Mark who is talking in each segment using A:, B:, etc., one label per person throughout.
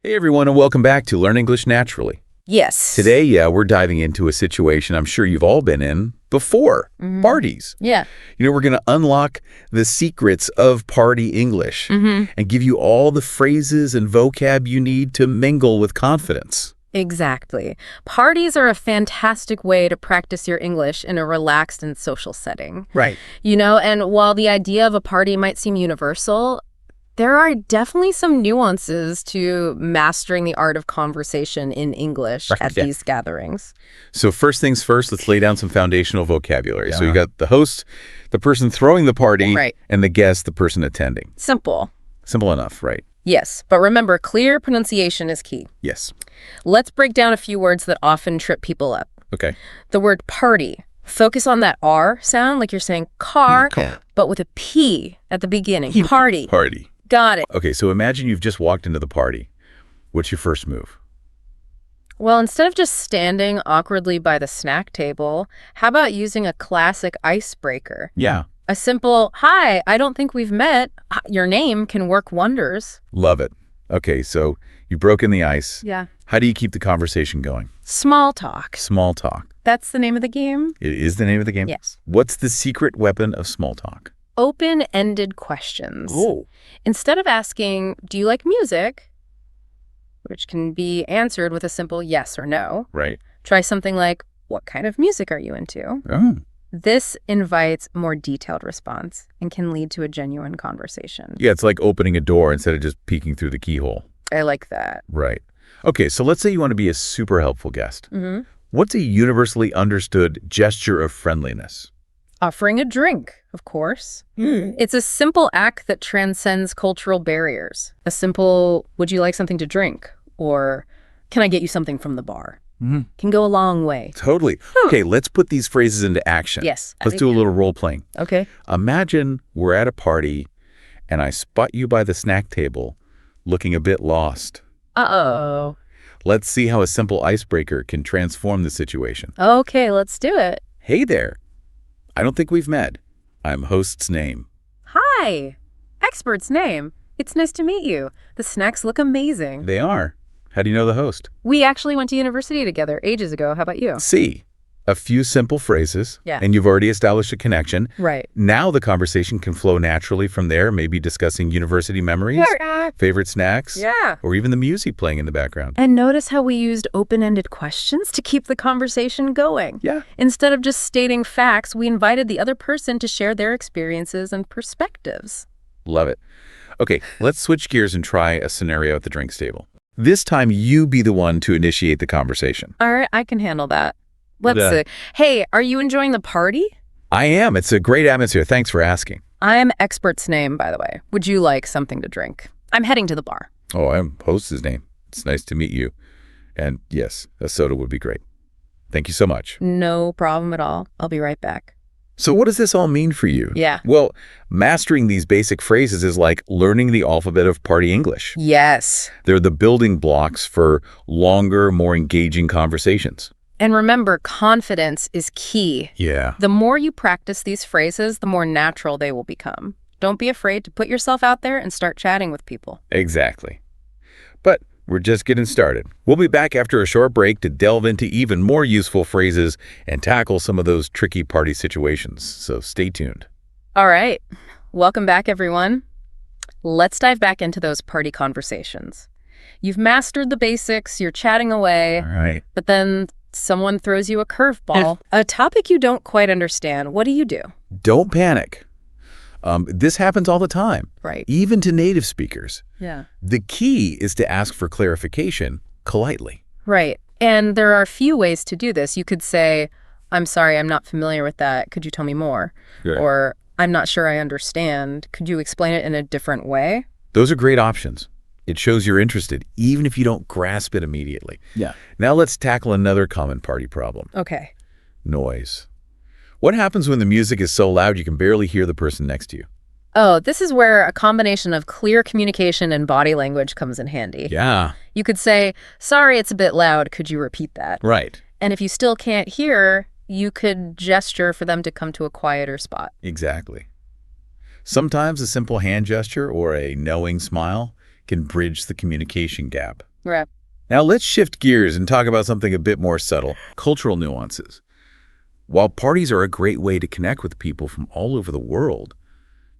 A: Hey everyone, and welcome back to Learn English Naturally.
B: Yes.
A: Today, we're diving into a situation I'm sure you've all been in before, parties.
B: Yeah.
A: We're going to unlock the secrets of party English and give you all the phrases and vocab you need to mingle with confidence.
B: Exactly. Parties are a fantastic way to practice your English in a relaxed and social setting.
A: Right.
B: And while the idea of a party might seem universal, there are definitely some nuances to mastering the art of conversation in English at these gatherings.
A: So first things first, let's lay down some foundational vocabulary.
B: Yeah.
A: So you got the host, the person throwing the party,
B: Right.
A: and the guest, the person attending.
B: Simple.
A: Simple enough, right?
B: Yes, but remember, clear pronunciation is key.
A: Yes.
B: Let's break down a few words that often trip people up.
A: Okay.
B: The word party. Focus on that R sound, like you're saying car, but with a P at the beginning. Party.
A: Party.
B: Got it.
A: Okay, so imagine you've just walked into the party. What's your first move?
B: Well, instead of just standing awkwardly by the snack table, how about using a classic icebreaker?
A: Yeah.
B: A simple, hi, I don't think we've met. Your name can work wonders.
A: Love it. Okay, so you broke in the ice.
B: Yeah.
A: How do you keep the conversation going?
B: Small talk.
A: Small talk.
B: That's the name of the game?
A: It is the name of the game?
B: Yes.
A: What's the secret weapon of small talk?
B: Open-ended questions.
A: Oh.
B: Instead of asking, do you like music? Which can be answered with a simple yes or no.
A: Right.
B: Try something like, what kind of music are you into?
A: Oh.
B: This invites a more detailed response and can lead to a genuine conversation.
A: Yeah, it's like opening a door instead of just peeking through the keyhole.
B: I like that.
A: Right. Okay, so let's say you want to be a super helpful guest. What's a universally understood gesture of friendliness?
B: Offering a drink, of course. It's a simple act that transcends cultural barriers. A simple, would you like something to drink? Or, can I get you something from the bar? Can go a long way.
A: Totally. Okay, let's put these phrases into action.
B: Yes.
A: Let's do a little role playing.
B: Okay.
A: Imagine we're at a party and I spot you by the snack table looking a bit lost.
B: Uh-oh.
A: Let's see how a simple icebreaker can transform the situation.
B: Okay, let's do it.
A: Hey there. I don't think we've met. I'm host's name.
B: Hi. Expert's name. It's nice to meet you. The snacks look amazing.
A: They are. How do you know the host?
B: We actually went to university together ages ago. How about you?
A: See. A few simple phrases,
B: Yeah.
A: and you've already established a connection.
B: Right.
A: Now the conversation can flow naturally from there, maybe discussing university memories, favorite snacks,
B: Yeah.
A: or even the music playing in the background.
B: And notice how we used open-ended questions to keep the conversation going.
A: Yeah.
B: Instead of just stating facts, we invited the other person to share their experiences and perspectives.
A: Love it. Okay, let's switch gears and try a scenario at the drinks table. This time, you be the one to initiate the conversation.
B: All right, I can handle that. Let's see. Hey, are you enjoying the party?
A: I am. It's a great atmosphere. Thanks for asking.
B: I'm Expert's name, by the way. Would you like something to drink? I'm heading to the bar.
A: Oh, I'm host's name. It's nice to meet you. And yes, a soda would be great. Thank you so much.
B: No problem at all. I'll be right back.
A: So what does this all mean for you?
B: Yeah.
A: Well, mastering these basic phrases is like learning the alphabet of party English.
B: Yes.
A: They're the building blocks for longer, more engaging conversations.
B: And remember, confidence is key.
A: Yeah.
B: The more you practice these phrases, the more natural they will become. Don't be afraid to put yourself out there and start chatting with people.
A: Exactly. But we're just getting started. We'll be back after a short break to delve into even more useful phrases and tackle some of those tricky party situations. So stay tuned.
B: All right. Welcome back, everyone. Let's dive back into those party conversations. You've mastered the basics, you're chatting away,
A: All right.
B: but then someone throws you a curveball, a topic you don't quite understand. What do you do?
A: Don't panic. This happens all the time,
B: Right.
A: even to native speakers.
B: Yeah.
A: The key is to ask for clarification politely.
B: Right. And there are a few ways to do this. You could say, I'm sorry, I'm not familiar with that. Could you tell me more?
A: Good.
B: Or, I'm not sure I understand. Could you explain it in a different way?
A: Those are great options. It shows you're interested, even if you don't grasp it immediately.
B: Yeah.
A: Now let's tackle another common party problem.
B: Okay.
A: Noise. What happens when the music is so loud you can barely hear the person next to you?
B: Oh, this is where a combination of clear communication and body language comes in handy.
A: Yeah.
B: You could say, sorry, it's a bit loud. Could you repeat that?
A: Right.
B: And if you still can't hear, you could gesture for them to come to a quieter spot.
A: Exactly. Sometimes a simple hand gesture or a knowing smile can bridge the communication gap.
B: Right.
A: Now let's shift gears and talk about something a bit more subtle, cultural nuances. While parties are a great way to connect with people from all over the world,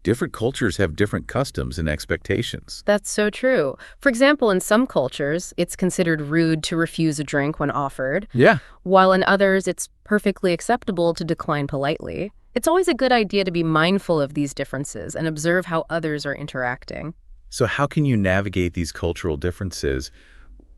A: different cultures have different customs and expectations.
B: That's so true. For example, in some cultures, it's considered rude to refuse a drink when offered,
A: Yeah.
B: while in others, it's perfectly acceptable to decline politely. It's always a good idea to be mindful of these differences and observe how others are interacting.
A: So how can you navigate these cultural differences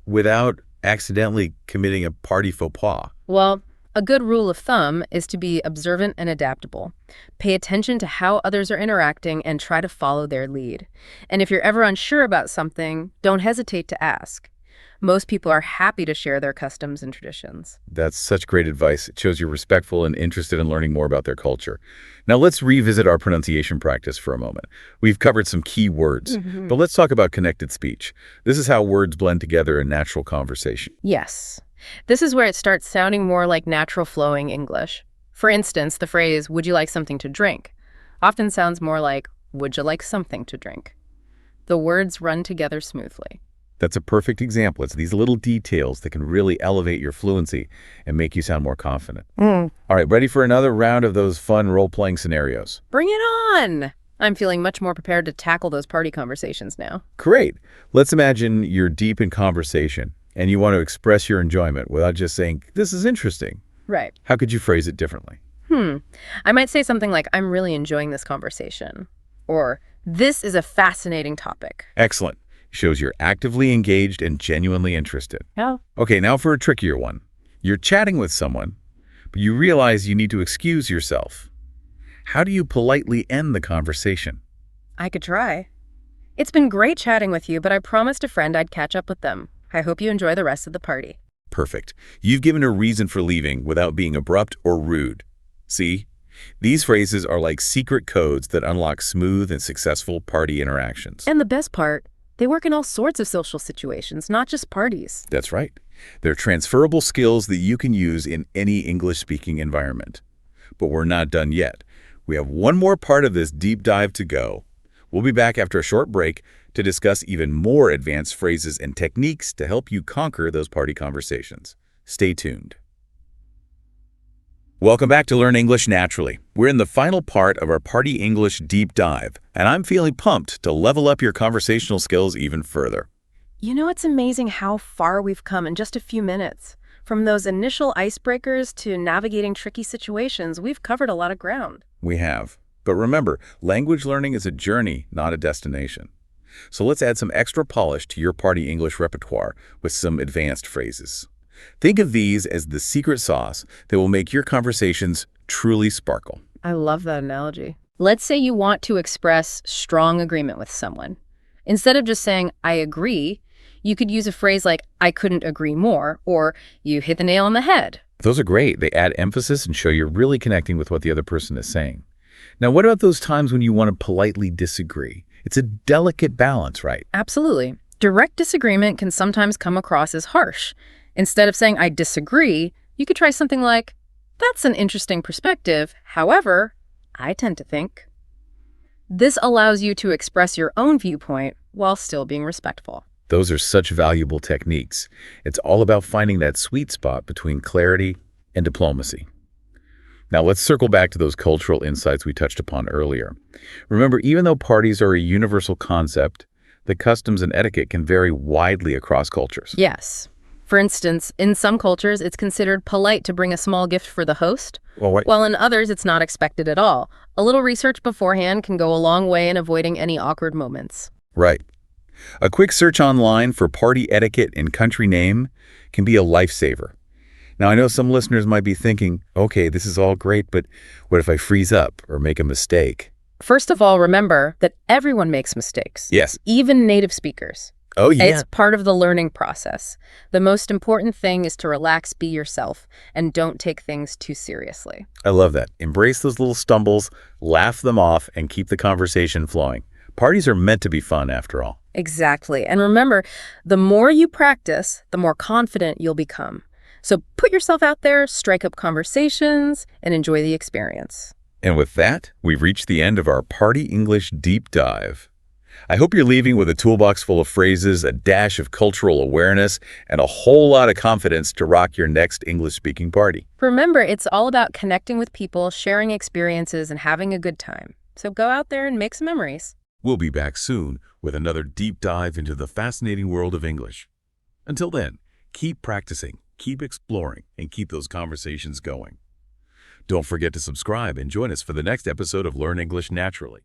A: without accidentally committing a party faux pas?
B: Well, a good rule of thumb is to be observant and adaptable. Pay attention to how others are interacting and try to follow their lead. And if you're ever unsure about something, don't hesitate to ask. Most people are happy to share their customs and traditions.
A: That's such great advice. It shows you're respectful and interested in learning more about their culture. Now let's revisit our pronunciation practice for a moment. We've covered some key words, but let's talk about connected speech. This is how words blend together in natural conversation.
B: Yes. This is where it starts sounding more like natural flowing English. For instance, the phrase, "Would you like something to drink?" often sounds more like, "Would you like something to drink?" The words run together smoothly.
A: That's a perfect example. It's these little details that can really elevate your fluency and make you sound more confident. All right, ready for another round of those fun role-playing scenarios?
B: Bring it on! I'm feeling much more prepared to tackle those party conversations now.
A: Great. Let's imagine you're deep in conversation and you want to express your enjoyment without just saying, "This is interesting."
B: Right.
A: How could you phrase it differently?
B: I might say something like, "I'm really enjoying this conversation." Or, "This is a fascinating topic."
A: Excellent. Shows you're actively engaged and genuinely interested.
B: Yeah.
A: Okay, now for a trickier one. You're chatting with someone, but you realize you need to excuse yourself. How do you politely end the conversation?
B: I could try. "It's been great chatting with you, but I promised a friend I'd catch up with them. I hope you enjoy the rest of the party."
A: Perfect. You've given a reason for leaving without being abrupt or rude. See? These phrases are like secret codes that unlock smooth and successful party interactions.
B: And the best part, they work in all sorts of social situations, not just parties.
A: That's right. They're transferable skills that you can use in any English-speaking environment. But we're not done yet. We have one more part of this deep dive to go. We'll be back after a short break to discuss even more advanced phrases and techniques to help you conquer those party conversations. Stay tuned. Welcome back to Learn English Naturally. We're in the final part of our Party English Deep Dive, and I'm feeling pumped to level up your conversational skills even further.
B: You know, it's amazing how far we've come in just a few minutes. From those initial icebreakers to navigating tricky situations, we've covered a lot of ground.
A: We have. But remember, language learning is a journey, not a destination. So let's add some extra polish to your party English repertoire with some advanced phrases. Think of these as the secret sauce that will make your conversations truly sparkle.
B: I love that analogy. Let's say you want to express strong agreement with someone. Instead of just saying, "I agree," you could use a phrase like, "I couldn't agree more," or "You hit the nail on the head."
A: Those are great. They add emphasis and show you're really connecting with what the other person is saying. Now, what about those times when you want to politely disagree? It's a delicate balance, right?
B: Absolutely. Direct disagreement can sometimes come across as harsh. Instead of saying, "I disagree," you could try something like, "That's an interesting perspective. However, I tend to think." This allows you to express your own viewpoint while still being respectful.
A: Those are such valuable techniques. It's all about finding that sweet spot between clarity and diplomacy. Now let's circle back to those cultural insights we touched upon earlier. Remember, even though parties are a universal concept, the customs and etiquette can vary widely across cultures.
B: Yes. For instance, in some cultures, it's considered polite to bring a small gift for the host, while in others, it's not expected at all. A little research beforehand can go a long way in avoiding any awkward moments.
A: Right. A quick search online for party etiquette and country name can be a lifesaver. Now, I know some listeners might be thinking, okay, this is all great, but what if I freeze up or make a mistake?
B: First of all, remember that everyone makes mistakes.
A: Yes.
B: Even native speakers.
A: Oh, yeah.
B: It's part of the learning process. The most important thing is to relax, be yourself, and don't take things too seriously.
A: I love that. Embrace those little stumbles, laugh them off, and keep the conversation flowing. Parties are meant to be fun, after all.
B: Exactly. And remember, the more you practice, the more confident you'll become. So put yourself out there, strike up conversations, and enjoy the experience.
A: And with that, we've reached the end of our Party English Deep Dive. I hope you're leaving with a toolbox full of phrases, a dash of cultural awareness, and a whole lot of confidence to rock your next English-speaking party.
B: Remember, it's all about connecting with people, sharing experiences, and having a good time. So go out there and make some memories.
A: We'll be back soon with another deep dive into the fascinating world of English. Until then, keep practicing, keep exploring, and keep those conversations going. Don't forget to subscribe and join us for the next episode of Learn English Naturally.